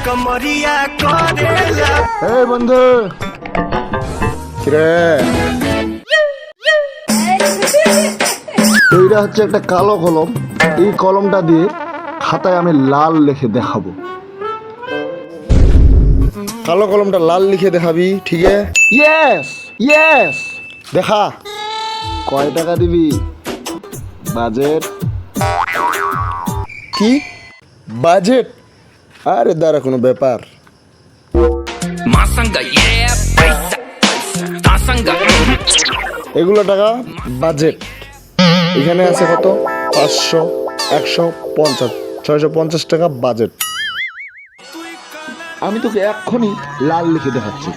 कमरिया करेला। এই বন্ধু কিরে, এইটা হচ্ছে একটা কালো কলম। এই কলমটা দিয়ে খাতায় আমি লাল লিখে দেখাবো। কালো কলমটা লাল লিখে দেখাবি, ঠিক আছে? ইয়েস ইয়েস, দেখা। কয় টাকা দিবি? বাজেট কি? বাজেট? আরে দাঁড়া, কোনো ব্যাপার। এগুলো টাকা বাজেট। এখানে আছে কত? 500, 150, 650 টাকা বাজেট। আমি তোকে এক্ষুনি লাল লিখে দেখাচ্ছি।